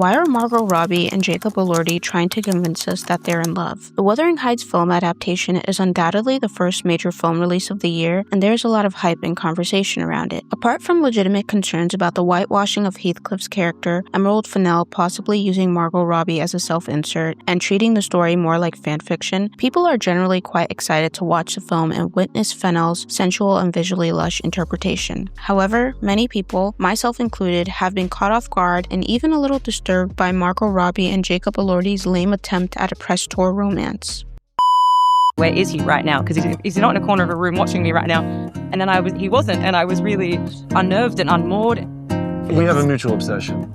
Why are Margot Robbie and Jacob Elordi trying to convince us that they're in love? The Wuthering Heights film adaptation is undoubtedly the first major film release of the year, and there's a lot of hype and conversation around it. Apart from legitimate concerns about the whitewashing of Heathcliff's character, Emerald Fennell possibly using Margot Robbie as a self-insert, and treating the story more like fanfiction, people are generally quite excited to watch the film and witness Fennell's sensual and visually lush interpretation. However, many people, myself included, have been caught off guard and even a little disturbed by Margot Robbie and Jacob Elordi's lame attempt at a press tour romance. Where is he right now? Because he's not in a corner of a room watching me right now. And then he wasn't, and I was really unnerved and unmoored. We have a mutual obsession.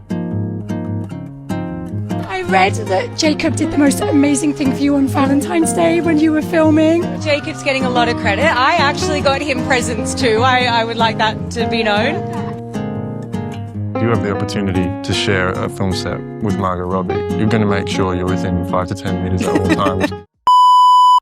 I read that Jacob did the most amazing thing for you on Valentine's Day when you were filming. Jacob's getting a lot of credit. I actually got him presents too. I would like that to be known. You have the opportunity to share a film set with Margot Robbie. You're going to make sure you're within 5 to 10 meters at all times.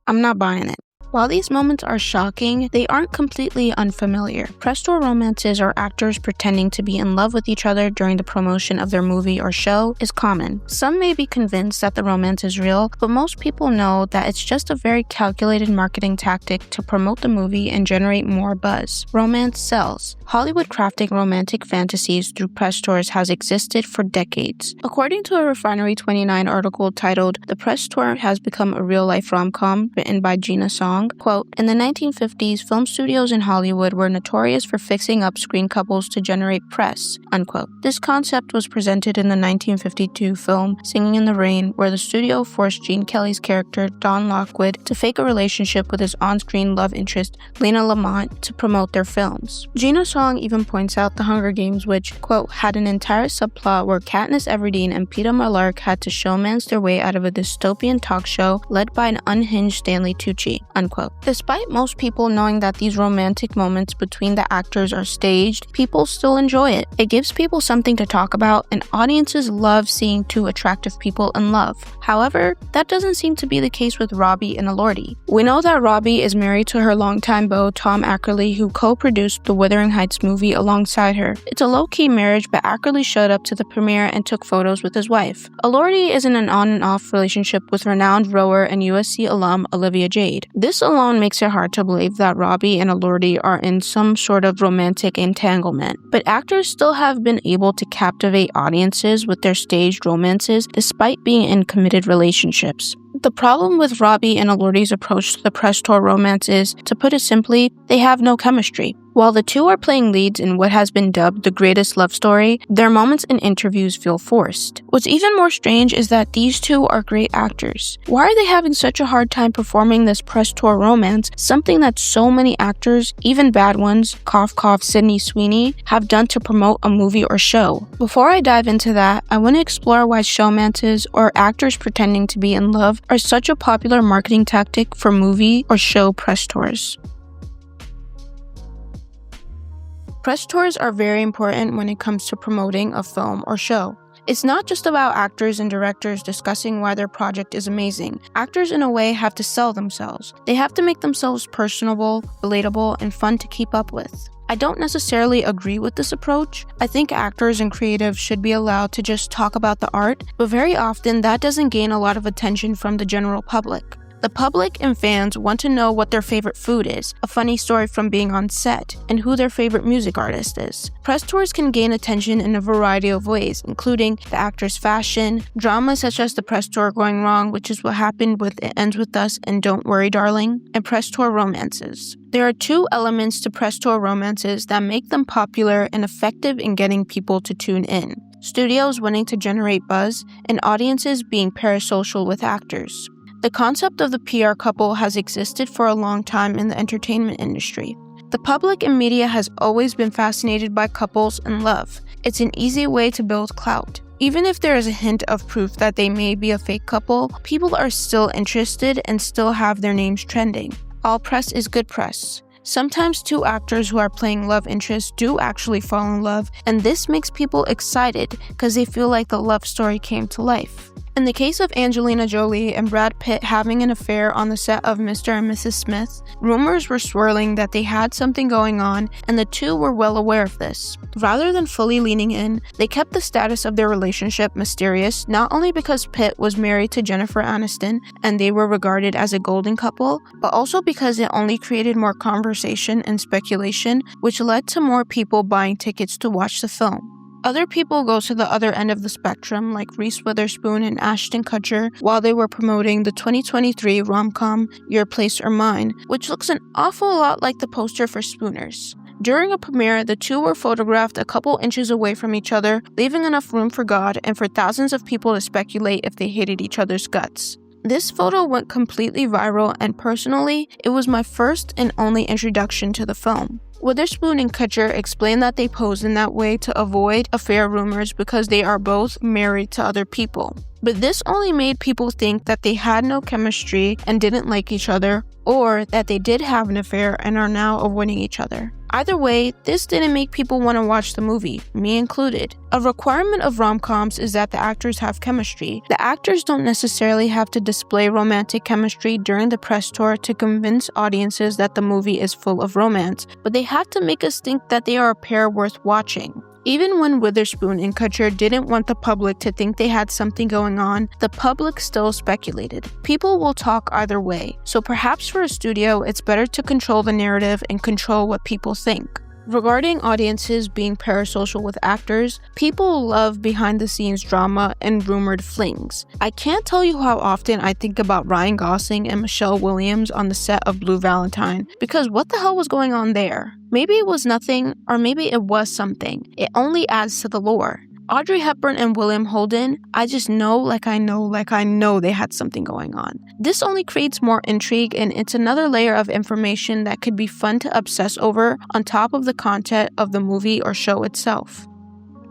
I'm not buying it. While these moments are shocking, they aren't completely unfamiliar. Press tour romances or actors pretending to be in love with each other during the promotion of their movie or show is common. Some may be convinced that the romance is real, but most people know that it's just a very calculated marketing tactic to promote the movie and generate more buzz. Romance sells. Hollywood crafting romantic fantasies through press tours has existed for decades. According to a Refinery 29 article titled "The Press Tour Has Become a Real-Life Rom-Com" written by Gina Song, quote, "In the 1950s, film studios in Hollywood were notorious for fixing up screen couples to generate press," unquote. This concept was presented in the 1952 film Singing in the Rain, where the studio forced Gene Kelly's character, Don Lockwood, to fake a relationship with his on-screen love interest, Lena Lamont, to promote their films. Gina Song even points out The Hunger Games, which, quote, "had an entire subplot where Katniss Everdeen and Peeta Mellark had to showmance their way out of a dystopian talk show led by an unhinged Stanley Tucci," unquote. Despite most people knowing that these romantic moments between the actors are staged, people still enjoy it. It gives people something to talk about, and audiences love seeing two attractive people in love. However, that doesn't seem to be the case with Robbie and Elordi. We know that Robbie is married to her longtime beau, Tom Ackerley, who co-produced the Wuthering Heights movie alongside her. It's a low-key marriage, but Ackerley showed up to the premiere and took photos with his wife. Elordi is in an on and off relationship with renowned rower and USC alum Olivia Jade. This alone makes it hard to believe that Robbie and Elordi are in some sort of romantic entanglement, but actors still have been able to captivate audiences with their staged romances despite being in committed relationships. The problem with Robbie and Elordi's approach to the press tour romance is, to put it simply, they have no chemistry. While the two are playing leads in what has been dubbed the greatest love story, their moments in interviews feel forced. What's even more strange is that these two are great actors. Why are they having such a hard time performing this press tour romance, something that so many actors, even bad ones, cough cough Sydney Sweeney, have done to promote a movie or show? Before I dive into that, I want to explore why showmances, or actors pretending to be in love, are such a popular marketing tactic for movie or show press tours. Press tours are very important when it comes to promoting a film or show. It's not just about actors and directors discussing why their project is amazing. Actors, in a way, have to sell themselves. They have to make themselves personable, relatable, and fun to keep up with. I don't necessarily agree with this approach. I think actors and creatives should be allowed to just talk about the art, but very often that doesn't gain a lot of attention from the general public. The public and fans want to know what their favorite food is, a funny story from being on set, and who their favorite music artist is. Press tours can gain attention in a variety of ways, including the actor's fashion, drama such as the press tour going wrong, which is what happened with It Ends With Us and Don't Worry Darling, and press tour romances. There are two elements to press tour romances that make them popular and effective in getting people to tune in: studios wanting to generate buzz, and audiences being parasocial with actors. The concept of the PR couple has existed for a long time in the entertainment industry. The public and media has always been fascinated by couples and love. It's an easy way to build clout. Even if there is a hint of proof that they may be a fake couple, people are still interested and still have their names trending. All press is good press. Sometimes two actors who are playing love interests do actually fall in love, and this makes people excited because they feel like the love story came to life. In the case of Angelina Jolie and Brad Pitt having an affair on the set of Mr. and Mrs. Smith, rumors were swirling that they had something going on, and the two were well aware of this. Rather than fully leaning in, they kept the status of their relationship mysterious, not only because Pitt was married to Jennifer Aniston and they were regarded as a golden couple, but also because it only created more conversation and speculation, which led to more people buying tickets to watch the film. Other people go to the other end of the spectrum, like Reese Witherspoon and Ashton Kutcher, while they were promoting the 2023 rom-com Your Place or Mine, which looks an awful lot like the poster for Spooners. During a premiere, the two were photographed a couple inches away from each other, leaving enough room for God and for thousands of people to speculate if they hated each other's guts. This photo went completely viral, and personally, it was my first and only introduction to the film. Witherspoon and Kutcher explained that they posed in that way to avoid affair rumors because they are both married to other people. But this only made people think that they had no chemistry and didn't like each other, or that they did have an affair and are now avoiding each other. Either way, this didn't make people want to watch the movie, me included. A requirement of rom-coms is that the actors have chemistry. The actors don't necessarily have to display romantic chemistry during the press tour to convince audiences that the movie is full of romance, but they have to make us think that they are a pair worth watching. Even when Witherspoon and Kutcher didn't want the public to think they had something going on, the public still speculated. People will talk either way, so perhaps for a studio, it's better to control the narrative and control what people think. Regarding audiences being parasocial with actors, people love behind-the-scenes drama and rumored flings. I can't tell you how often I think about Ryan Gosling and Michelle Williams on the set of Blue Valentine, because what the hell was going on there? Maybe it was nothing, or maybe it was something. It only adds to the lore. Audrey Hepburn and William Holden, I just know I know they had something going on. This only creates more intrigue, and it's another layer of information that could be fun to obsess over on top of the content of the movie or show itself.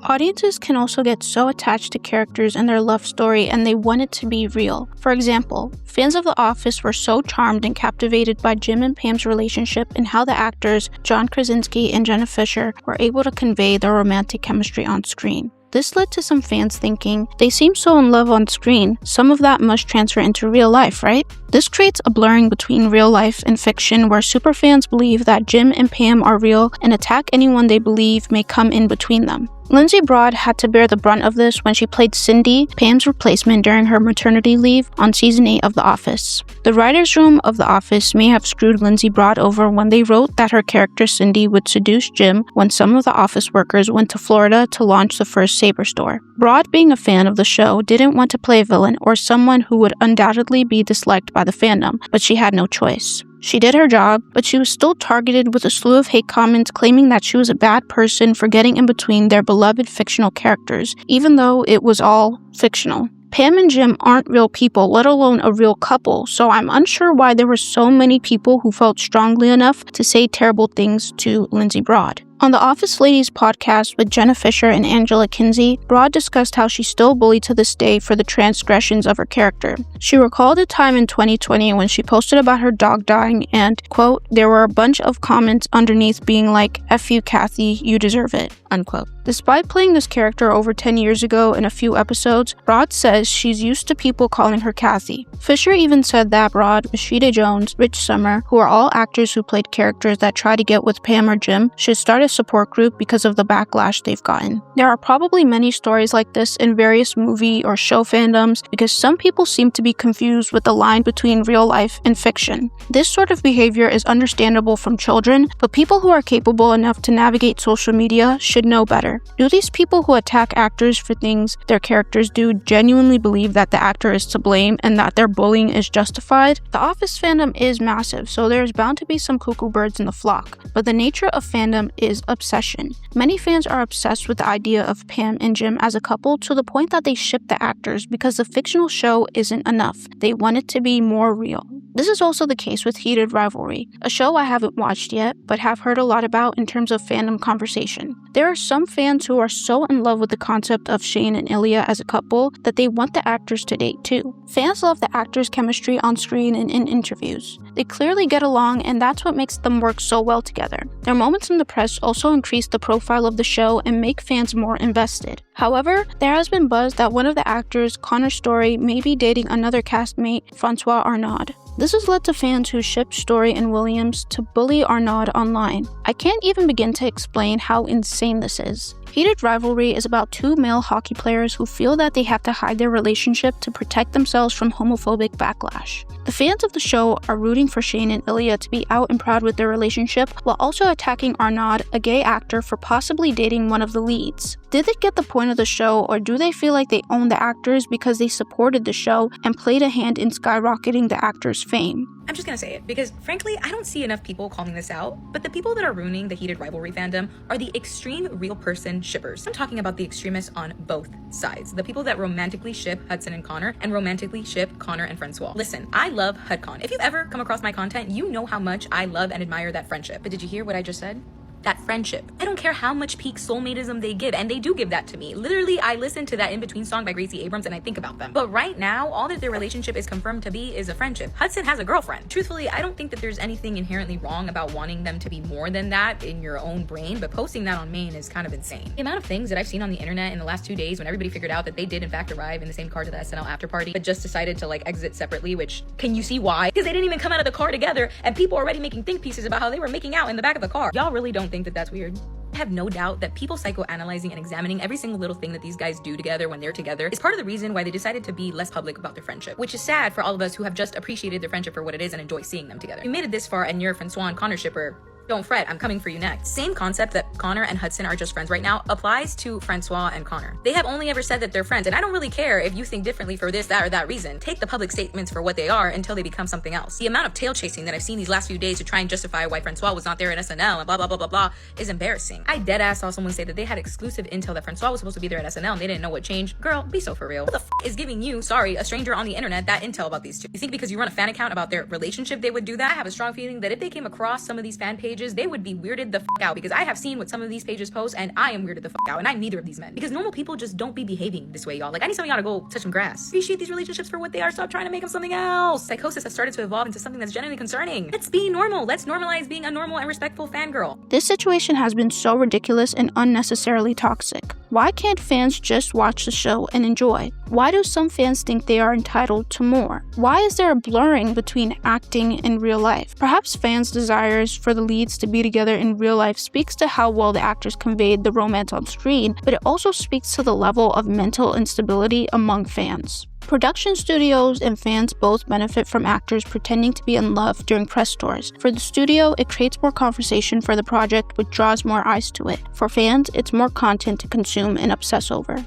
Audiences can also get so attached to characters and their love story, and they want it to be real. For example, fans of The Office were so charmed and captivated by Jim and Pam's relationship and how the actors, John Krasinski and Jenna Fischer, were able to convey their romantic chemistry on screen. This led to some fans thinking, they seem so in love on screen, some of that must transfer into real life, right? This creates a blurring between real life and fiction where superfans believe that Jim and Pam are real and attack anyone they believe may come in between them. Lindsay Broad had to bear the brunt of this when she played Cindy, Pam's replacement during her maternity leave on season 8 of The Office. The writer's room of The Office may have screwed Lindsay Broad over when they wrote that her character Cindy would seduce Jim when some of the office workers went to Florida to launch the first Sabre store. Broad, being a fan of the show, didn't want to play a villain or someone who would undoubtedly be disliked by the fandom, but she had no choice. She did her job, but she was still targeted with a slew of hate comments claiming that she was a bad person for getting in between their beloved fictional characters, even though it was all fictional. Pam and Jim aren't real people, let alone a real couple, so I'm unsure why there were so many people who felt strongly enough to say terrible things to Lindsay Broad. On the Office Ladies podcast with Jenna Fischer and Angela Kinsey, Broad discussed how she's still bullied to this day for the transgressions of her character. She recalled a time in 2020 when she posted about her dog dying and, quote, there were a bunch of comments underneath being like, F you Kathy, you deserve it, unquote. Despite playing this character over 10 years ago in a few episodes, Broad says she's used to people calling her Kathy. Fisher even said that Broad, Rashida Jones, Rich Summer, who are all actors who played characters that try to get with Pam or Jim, should start a support group because of the backlash they've gotten. There are probably many stories like this in various movie or show fandoms because some people seem to be confused with the line between real life and fiction. This sort of behavior is understandable from children, but people who are capable enough to navigate social media should know better. Do these people who attack actors for things their characters do genuinely believe that the actor is to blame and that their bullying is justified? The Office fandom is massive, so there's bound to be some cuckoo birds in the flock, but the nature of fandom is obsession. Many fans are obsessed with the idea of Pam and Jim as a couple to the point that they ship the actors because the fictional show isn't enough. They want it to be more real. This is also the case with Heated Rivalry, a show I haven't watched yet, but have heard a lot about in terms of fandom conversation. There are some fans who are so in love with the concept of Shane and Ilya as a couple that they want the actors to date too. Fans love the actors' chemistry on screen and in interviews. They clearly get along, and that's what makes them work so well together. Their moments in the press also increase the profile of the show and make fans more invested. However, there has been buzz that one of the actors, Connor Story, may be dating another castmate, Francois Arnaud. This has led to fans who ship Story and Williams to bully Arnaud online. I can't even begin to explain how insane this is. Heated Rivalry is about two male hockey players who feel that they have to hide their relationship to protect themselves from homophobic backlash. The fans of the show are rooting for Shane and Ilya to be out and proud with their relationship, while also attacking Arnaud, a gay actor, for possibly dating one of the leads. Did they get the point of the show, or do they feel like they own the actors because they supported the show and played a hand in skyrocketing the actors' fame? I'm just gonna say it, because frankly, I don't see enough people calling this out, but the people that are ruining the Heated Rivalry fandom are the extreme real person shippers. I'm talking about the extremists on both sides. The people that romantically ship Hudson and Connor, and romantically ship Connor and Francois. Listen, I love HudCon. If you've ever come across my content, you know how much I love and admire that friendship. But did you hear what I just said? That friendship. I don't care how much peak soulmateism they give, and they do give that to me. Literally, I listen to that In Between song by Gracie Abrams and I think about them. But right now, all that their relationship is confirmed to be is a friendship. Hudson has a girlfriend. Truthfully, I don't think that there's anything inherently wrong about wanting them to be more than that in your own brain, but posting that on main is kind of insane. The amount of things that I've seen on the internet in the last 2 days when everybody figured out that they did in fact arrive in the same car to the SNL after party, but just decided to like exit separately, which, can you see why? Because they didn't even come out of the car together, and people already making think pieces about how they were making out in the back of the car. Y'all really don't think that that's weird? I have no doubt that people psychoanalyzing and examining every single little thing that these guys do together when they're together is part of the reason why they decided to be less public about their friendship, which is sad for all of us who have just appreciated their friendship for what it is and enjoy seeing them together. If you made it this far and you're a Francois and Connor shipper, don't fret, I'm coming for you next. Same concept that Connor and Hudson are just friends right now applies to Francois and Connor. They have only ever said that they're friends, and I don't really care if you think differently for this, that, or that reason. Take the public statements for what they are until they become something else. The amount of tail chasing that I've seen these last few days to try and justify why Francois was not there at SNL and blah, blah, blah, blah, blah is embarrassing. I deadass saw someone say that they had exclusive intel that Francois was supposed to be there at SNL and they didn't know what changed. Girl, be so for real. What the f is giving you, sorry, a stranger on the internet, that intel about these two? You think because you run a fan account about their relationship they would do that? I have a strong feeling that if they came across some of these fan pages, they would be weirded the f out, because I have seen what some of these pages post and I am weirded the f out, and I'm neither of these men. Because normal people just don't be behaving this way, y'all. Like, I need some of y'all to go touch some grass. Appreciate these relationships for what they are. Stop trying to make them something else. Psychosis has started to evolve into something that's genuinely concerning. Let's be normal. Let's normalize being a normal and respectful fangirl. This situation has been so ridiculous and unnecessarily toxic. Why can't fans just watch the show and enjoy? Why do some fans think they are entitled to more? Why is there a blurring between acting and real life? Perhaps fans' desires for the leads to be together in real life speaks to how well the actors conveyed the romance on screen, but it also speaks to the level of mental instability among fans. Production studios and fans both benefit from actors pretending to be in love during press tours. For the studio, it creates more conversation for the project, which draws more eyes to it. For fans, it's more content to consume and obsess over.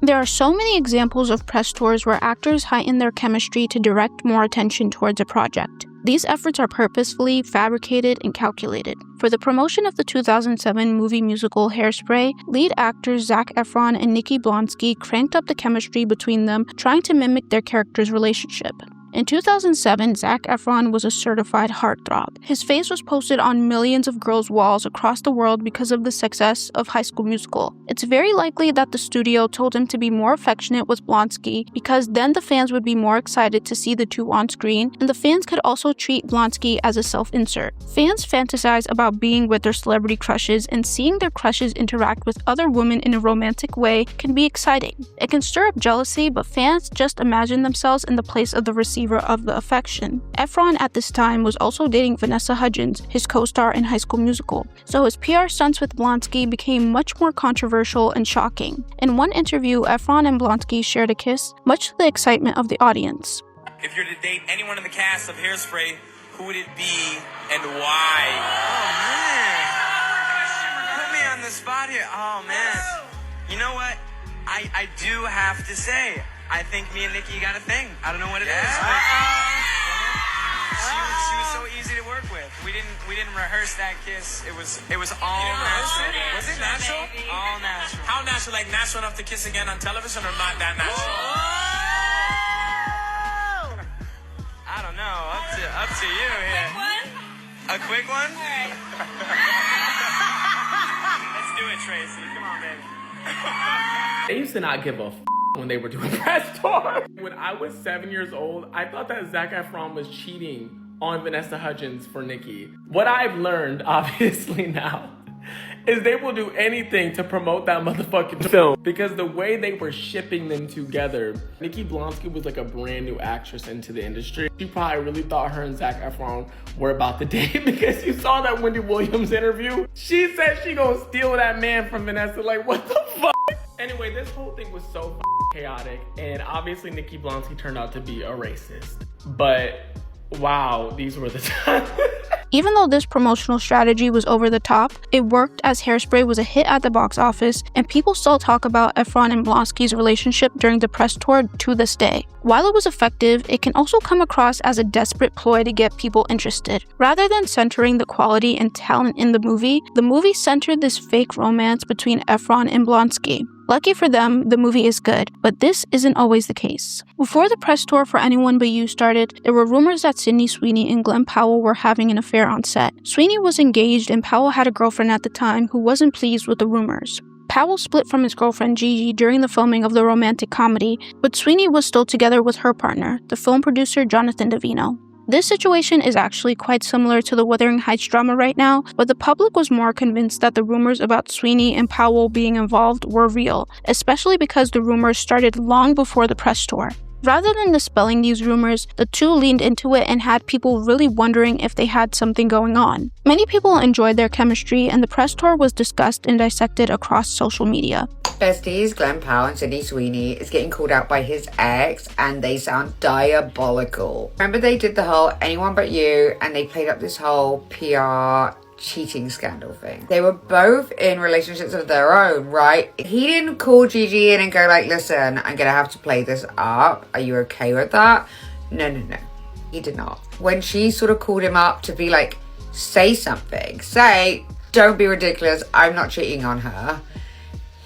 There are so many examples of press tours where actors heighten their chemistry to direct more attention towards a project. These efforts are purposefully fabricated and calculated. For the promotion of the 2007 movie musical Hairspray, lead actors Zac Efron and Nikki Blonsky cranked up the chemistry between them, trying to mimic their characters' relationship. In 2007, Zac Efron was a certified heartthrob. His face was posted on millions of girls' walls across the world because of the success of High School Musical. It's very likely that the studio told him to be more affectionate with Blonsky, because then the fans would be more excited to see the two on screen, and the fans could also treat Blonsky as a self-insert. Fans fantasize about being with their celebrity crushes, and seeing their crushes interact with other women in a romantic way can be exciting. It can stir up jealousy, but fans just imagine themselves in the place of the receiver of the affection. Efron at this time was also dating Vanessa Hudgens, his co-star in High School Musical, so his PR stunts with Blonsky became much more controversial and shocking. In one interview, Efron and Blonsky shared a kiss, much to the excitement of the audience. If you're to date anyone in the cast of Hairspray, who would it be and why? Oh man, put me on the spot here. Oh man, you know what? I do have to say, I think me and Nikki got a thing. I don't know what it is. But, she was so easy to work with. We didn't rehearse that kiss. It was all natural. Was it natural? All natural. How natural? Like natural enough to kiss again on television, or not that natural? to you here. A quick one? All right. Let's do it, Tracy. Come on, baby. They used to not give a when they were doing press tour. When I was 7 years old, I thought that Zac Efron was cheating on Vanessa Hudgens for Nikki. What I've learned, obviously now, is they will do anything to promote that motherfucking film, because the way they were shipping them together, Nikki Blonsky was like a brand new actress into the industry. She probably really thought her and Zac Efron were about to date, because you saw that Wendy Williams interview. She said she gonna steal that man from Vanessa. Like, what the fuck? Anyway, this whole thing was so chaotic, and obviously Nikki Blonsky turned out to be a racist. But wow, these were the times. Even though this promotional strategy was over the top, it worked as Hairspray was a hit at the box office, and people still talk about Efron and Blonsky's relationship during the press tour to this day. While it was effective, it can also come across as a desperate ploy to get people interested. Rather than centering the quality and talent in the movie centered this fake romance between Efron and Blonsky. Lucky for them, the movie is good, but this isn't always the case. Before the press tour for Anyone But You started, there were rumors that Sweeney and Glenn Powell were having an affair on set. Sweeney was engaged and Powell had a girlfriend at the time who wasn't pleased with the rumors. Powell split from his girlfriend Gigi during the filming of the romantic comedy, but Sweeney was still together with her partner, the film producer Jonathan Davino. This situation is actually quite similar to the Wuthering Heights drama right now, but the public was more convinced that the rumors about Sweeney and Powell being involved were real, especially because the rumors started long before the press tour. Rather than dispelling these rumors, the two leaned into it and had people really wondering if they had something going on. Many people enjoyed their chemistry, and the press tour was discussed and dissected across social media. Besties Glenn Powell and Sydney Sweeney is getting called out by his ex, and they sound diabolical. Remember they did the whole Anyone But You, and they played up this whole PR cheating scandal thing. They were both in relationships of their own, right? He didn't call Gigi in and go like, listen, I'm gonna have to play this up. Are you okay with that? No. He did not. When she sort of called him up to be like, say something. Say, don't be ridiculous. I'm not cheating on her.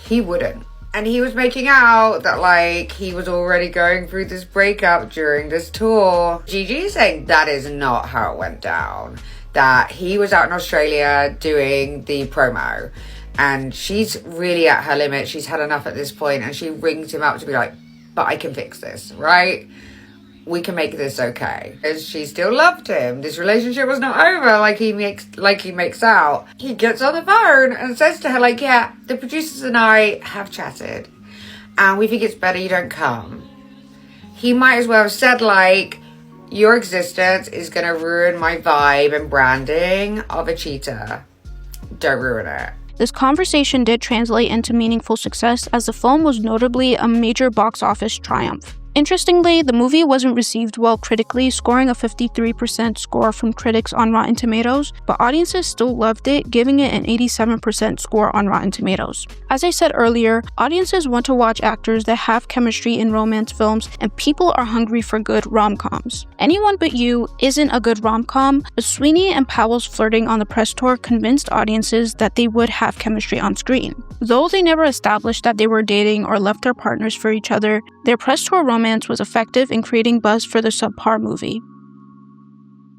He wouldn't. And he was making out that like he was already going through this breakup during this tour. Gigi is saying that is not how it went down. That he was out in Australia doing the promo, and she's really at her limit. She's had enough at this point, and she rings him up to be like, but I can fix this, right? We can make this okay. Because she still loved him. This relationship was not over like he makes out. He gets on the phone and says to her like, yeah, the producers and I have chatted, and we think it's better you don't come. He might as well have said like, your existence is going to ruin my vibe and branding of a cheater. Don't ruin it. This conversation did translate into meaningful success, as the film was notably a major box office triumph. Interestingly, the movie wasn't received well critically, scoring a 53% score from critics on Rotten Tomatoes, but audiences still loved it, giving it an 87% score on Rotten Tomatoes. As I said earlier, audiences want to watch actors that have chemistry in romance films, and people are hungry for good rom-coms. Anyone But You isn't a good rom-com, but Sweeney and Powell's flirting on the press tour convinced audiences that they would have chemistry on screen. Though they never established that they were dating or left their partners for each other, their press tour romance was effective in creating buzz for the Subpar movie.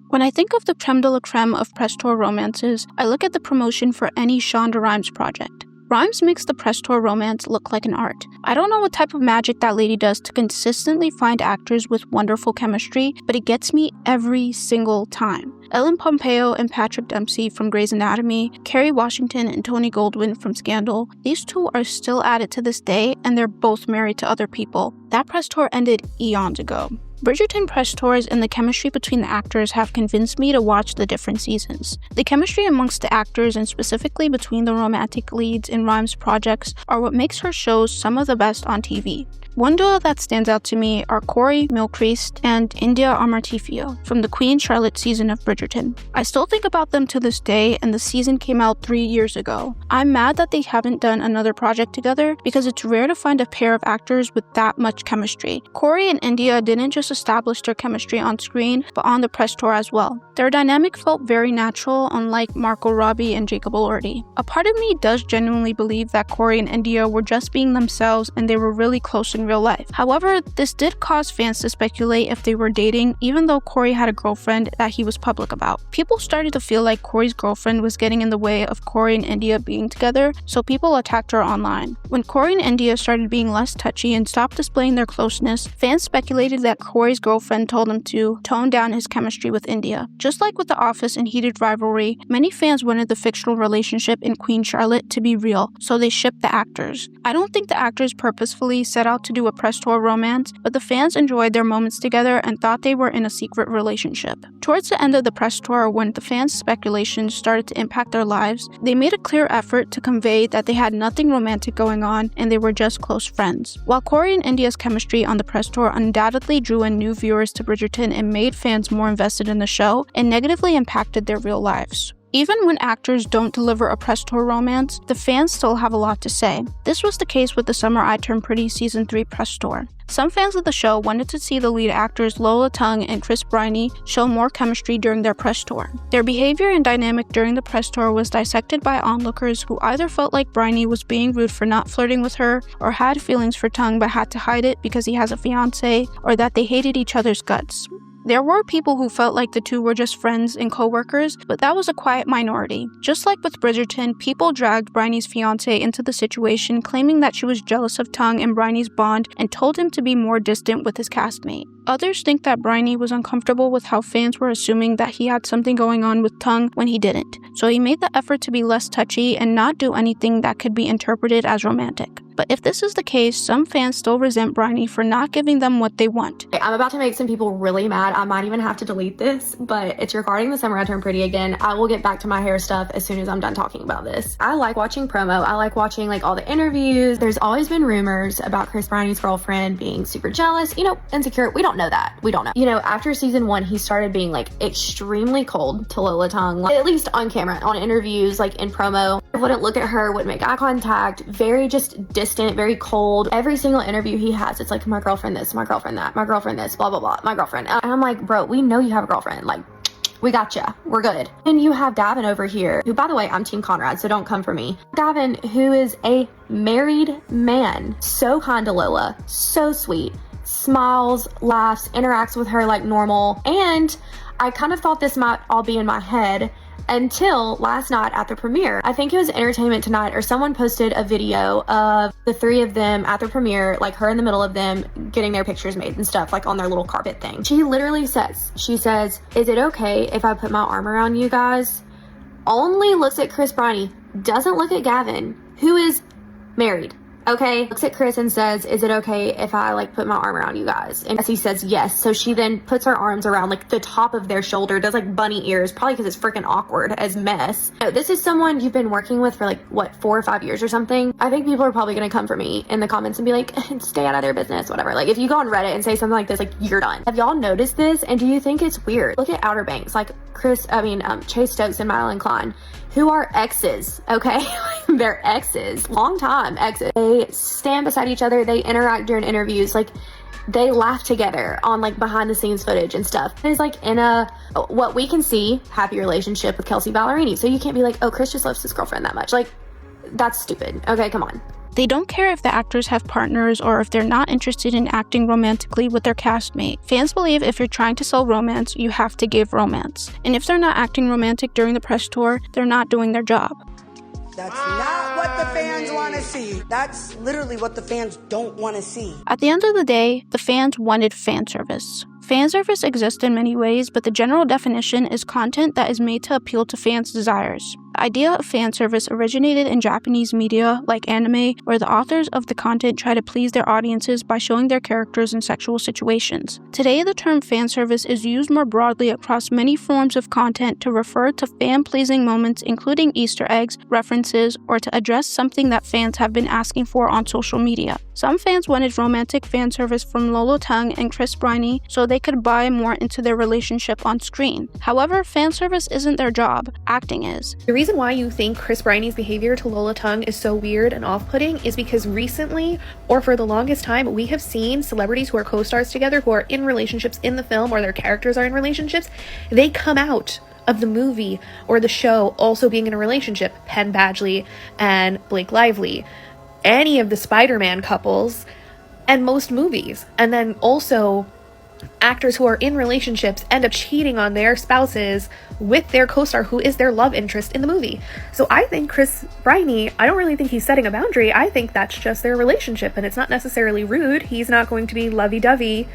When I think of the creme de la creme of press tour romances, I look at the promotion for any Shonda Rhimes project. Rhimes makes the press tour romance look like an art. I don't know what type of magic that lady does to consistently find actors with wonderful chemistry, but it gets me every single time. Ellen Pompeo and Patrick Dempsey from Grey's Anatomy, Kerry Washington and Tony Goldwyn from Scandal, these two are still at it to this day, and they're both married to other people. That press tour ended eons ago. Bridgerton press tours and the chemistry between the actors have convinced me to watch the different seasons. The chemistry amongst the actors, and specifically between the romantic leads in Rhimes' projects, are what makes her shows some of the best on TV. One duo that stands out to me are Corey Mylchreest and India Amarteifio from the Queen Charlotte season of Bridgerton. I still think about them to this day, and the season came out 3 years ago. I'm mad that they haven't done another project together, because it's rare to find a pair of actors with that much chemistry. Corey and India didn't just establish their chemistry on screen, but on the press tour as well. Their dynamic felt very natural, unlike Margot, Robbie, and Jacob Elordi. A part of me does genuinely believe that Corey and India were just being themselves, and they were really close in in real life. However, this did cause fans to speculate if they were dating, even though Corey had a girlfriend that he was public about. People started to feel like Corey's girlfriend was getting in the way of Corey and India being together, so people attacked her online. When Corey and India started being less touchy and stopped displaying their closeness, fans speculated that Corey's girlfriend told him to tone down his chemistry with India. Just like with The Office and heated rivalry, many fans wanted the fictional relationship in Queen Charlotte to be real, so they shipped the actors. I don't think the actors purposefully set out to do a press tour romance, but the fans enjoyed their moments together and thought they were in a secret relationship. Towards the end of the press tour, when the fans' speculations started to impact their lives, they made a clear effort to convey that they had nothing romantic going on and they were just close friends. While Corey and India's chemistry on the press tour undoubtedly drew in new viewers to Bridgerton and made fans more invested in the show, it negatively impacted their real lives. Even when actors don't deliver a press tour romance, the fans still have a lot to say. This was the case with the Summer I Turned Pretty Season 3 press tour. Some fans of the show wanted to see the lead actors Lola, Tung, and Briney show more chemistry during their press tour. Their behavior and dynamic during the press tour was dissected by onlookers who either felt like Briney was being rude for not flirting with her, or had feelings for Tung but had to hide it because he has a fiancé, or that they hated each other's guts. There were people who felt like the two were just friends and co-workers, but that was a quiet minority. Just like with Bridgerton, people dragged Briney's fiancé into the situation, claiming that she was jealous of Tung and Briney's bond and told him to be more distant with his castmate. Others think that Briney was uncomfortable with how fans were assuming that he had something going on with Tung when he didn't, so he made the effort to be less touchy and not do anything that could be interpreted as romantic. But if this is the case, some fans still resent Briney for not giving them what they want. I'm about to make some people really mad. I might even have to delete this, but it's regarding the Summer I Turned Pretty again. I will get back to my hair stuff as soon as I'm done talking about this. I like watching promo. I like watching like all the interviews. There's always been rumors about Briney's girlfriend being super jealous, insecure. We don't know that. We don't know. After season 1, he started being like extremely cold to Lola Tung, like, at least on camera, on interviews, like in promo. Wouldn't look at her, wouldn't make eye contact, very just distant, very cold. Every single interview he has, it's like, my girlfriend this, my girlfriend that, my girlfriend this, blah, blah, blah, my girlfriend. And I'm like, bro, we know you have a girlfriend. Like, we gotcha. We're good. And you have Gavin over here, who, by the way, I'm Team Conrad, so don't come for me. Gavin, who is a married man, so kind to Lola, so sweet, smiles, laughs, interacts with her like normal. And I kind of thought this might all be in my head until last night at the premiere. I think it was Entertainment Tonight, or someone posted a video of the three of them at the premiere, like her in the middle of them getting their pictures made and stuff, like on their little carpet thing. She literally says, is it okay if I put my arm around you guys? Only looks at Briney, doesn't look at Gavin, who is married. Okay, looks at Chris and says, is it okay if I like put my arm around you guys? And he says yes. So she then puts her arms around like the top of their shoulder, does like bunny ears, probably because it's freaking awkward as mess. This is someone you've been working with for like, what, 4 or 5 years or something? I think people are probably going to come for me in the comments and be like, stay out of their business, whatever. Like if you go on Reddit and say something like this, like you're done. Have y'all noticed this? And do you think it's weird? Look at Outer Banks, like Chase Stokes and Madeline Klein, who are exes, okay? They're exes, long time exes. They stand beside each other, they interact during interviews, like they laugh together on like behind the scenes footage and stuff. It's like in a, what we can see, happy relationship with Kelsey Ballerini. So you can't be like, oh, Chris just loves his girlfriend that much. Like, that's stupid. Okay, come on. They don't care if the actors have partners or if they're not interested in acting romantically with their castmate. Fans believe if you're trying to sell romance, you have to give romance. And if they're not acting romantic during the press tour, they're not doing their job. That's not what the fans want to see. That's literally what the fans don't want to see. At the end of the day, the fans wanted fan service. Fan service exists in many ways, but the general definition is content that is made to appeal to fans' desires. The idea of fan service originated in Japanese media, like anime, where the authors of the content try to please their audiences by showing their characters in sexual situations. Today, the term fan service is used more broadly across many forms of content to refer to fan-pleasing moments, including Easter eggs, references, or to address something that fans have been asking for on social media. Some fans wanted romantic fan service from Lola Tung and Briney so they could buy more into their relationship on screen. However, fan service isn't their job, acting is. The reason why you think Briney's behavior to Lola Tung is so weird and off-putting is because recently, or for the longest time, we have seen celebrities who are co-stars together, who are in relationships in the film, or their characters are in relationships, they come out of the movie or the show also being in a relationship. Penn Badgley and Blake Lively, any of the Spider-Man couples, and most movies. And then also actors who are in relationships end up cheating on their spouses with their co-star who is their love interest in the movie. So I think Briney, I don't really think he's setting a boundary. I think that's just their relationship, and it's not necessarily rude. He's not going to be lovey-dovey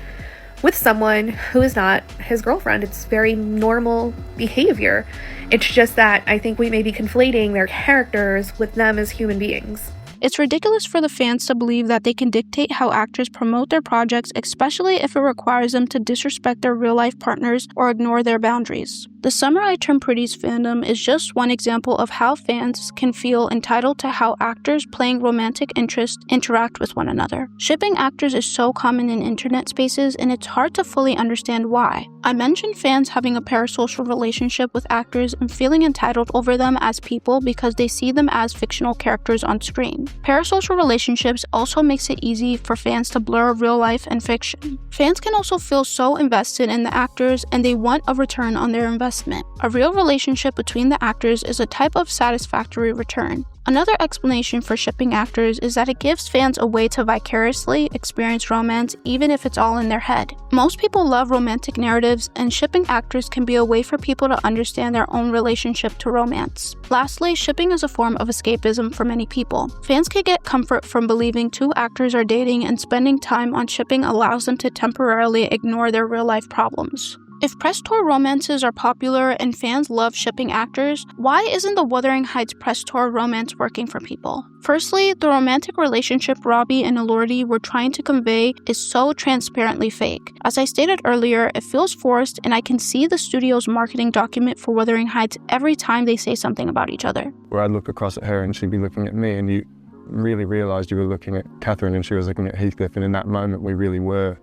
with someone who is not his girlfriend. It's very normal behavior. It's just that I think we may be conflating their characters with them as human beings. It's ridiculous for the fans to believe that they can dictate how actors promote their projects, especially if it requires them to disrespect their real-life partners or ignore their boundaries. The Summer I Turned Pretty's fandom is just one example of how fans can feel entitled to how actors playing romantic interests interact with one another. Shipping actors is so common in internet spaces, and it's hard to fully understand why. I mentioned fans having a parasocial relationship with actors and feeling entitled over them as people because they see them as fictional characters on screen. Parasocial relationships also makes it easy for fans to blur real life and fiction. Fans can also feel so invested in the actors, and they want a return on their investment. A real relationship between the actors is a type of satisfactory return. Another explanation for shipping actors is that it gives fans a way to vicariously experience romance even if it's all in their head. Most people love romantic narratives, and shipping actors can be a way for people to understand their own relationship to romance. Lastly, shipping is a form of escapism for many people. Fans can get comfort from believing two actors are dating, and spending time on shipping allows them to temporarily ignore their real-life problems. If press tour romances are popular and fans love shipping actors, why isn't the Wuthering Heights press tour romance working for people? Firstly, the romantic relationship Robbie and Elordi were trying to convey is so transparently fake. As I stated earlier, it feels forced, and I can see the studio's marketing document for Wuthering Heights every time they say something about each other. Where I'd look across at her and she'd be looking at me, and you really realised you were looking at Catherine and she was looking at Heathcliff, and in that moment we really were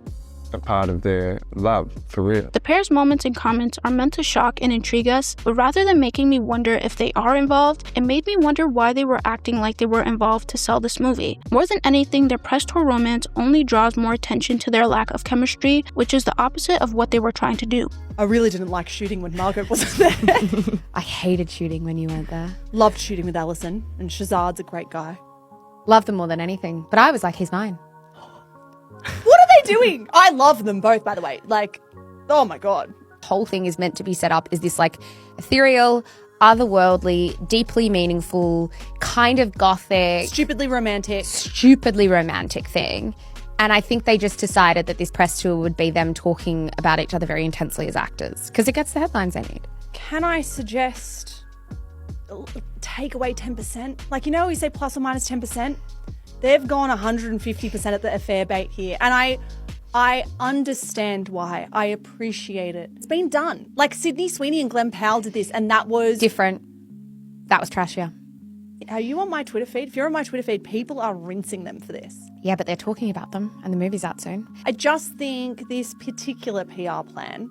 a part of their love, for real. The pair's moments and comments are meant to shock and intrigue us, but rather than making me wonder if they are involved, it made me wonder why they were acting like they were involved to sell this movie. More than anything, their press tour romance only draws more attention to their lack of chemistry, which is the opposite of what they were trying to do. I really didn't like shooting when Margot wasn't there. I hated shooting when you weren't there. Loved shooting with Alison, and Shazad's a great guy. Loved them more than anything, but I was like, he's mine. What are they doing? I love them both, by the way. Like, oh my God. The whole thing is meant to be set up as this like ethereal, otherworldly, deeply meaningful, kind of gothic, stupidly romantic thing. And I think they just decided that this press tour would be them talking about each other very intensely as actors, because it gets the headlines they need. Can I suggest take away 10%? Like, you know, we say plus or minus 10%. They've gone 150% at the affair bait here. And I understand why. I appreciate it. It's been done. Like Sydney Sweeney and Glenn Powell did this, and that was different. That was trashier. Are you on my Twitter feed? If you're on my Twitter feed, people are rinsing them for this. Yeah, but they're talking about them, and the movie's out soon. I just think this particular PR plan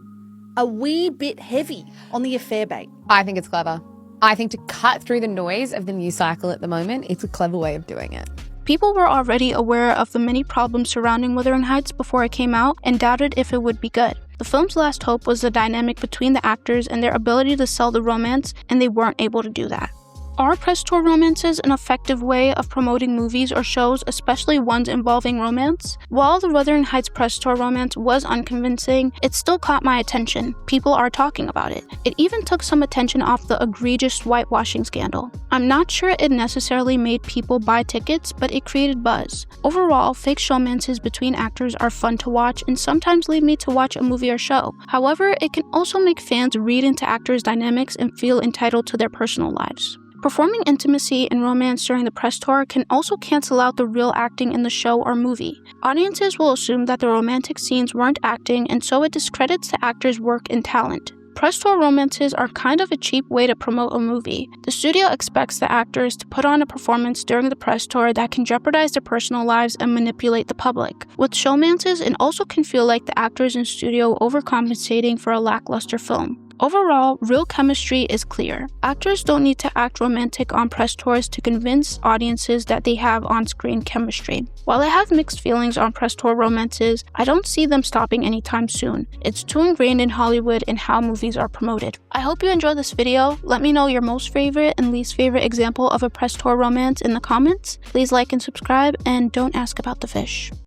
a wee bit heavy on the affair bait. I think it's clever. I think to cut through the noise of the news cycle at the moment, it's a clever way of doing it. People were already aware of the many problems surrounding Wuthering Heights before it came out and doubted if it would be good. The film's last hope was the dynamic between the actors and their ability to sell the romance, and they weren't able to do that. Are press tour romances an effective way of promoting movies or shows, especially ones involving romance? While the Wuthering Heights press tour romance was unconvincing, it still caught my attention. People are talking about it. It even took some attention off the egregious whitewashing scandal. I'm not sure it necessarily made people buy tickets, but it created buzz. Overall, fake showmances between actors are fun to watch and sometimes lead me to watch a movie or show. However, it can also make fans read into actors' dynamics and feel entitled to their personal lives. Performing intimacy and romance during the press tour can also cancel out the real acting in the show or movie. Audiences will assume that the romantic scenes weren't acting, and so it discredits the actor's work and talent. Press tour romances are kind of a cheap way to promote a movie. The studio expects the actors to put on a performance during the press tour that can jeopardize their personal lives and manipulate the public. With showmances, it also can feel like the actors in studio overcompensating for a lackluster film. Overall, real chemistry is clear. Actors don't need to act romantic on press tours to convince audiences that they have on-screen chemistry. While I have mixed feelings on press tour romances, I don't see them stopping anytime soon. It's too ingrained in Hollywood and how movies are promoted. I hope you enjoyed this video. Let me know your most favorite and least favorite example of a press tour romance in the comments. Please like and subscribe, and don't ask about the fish.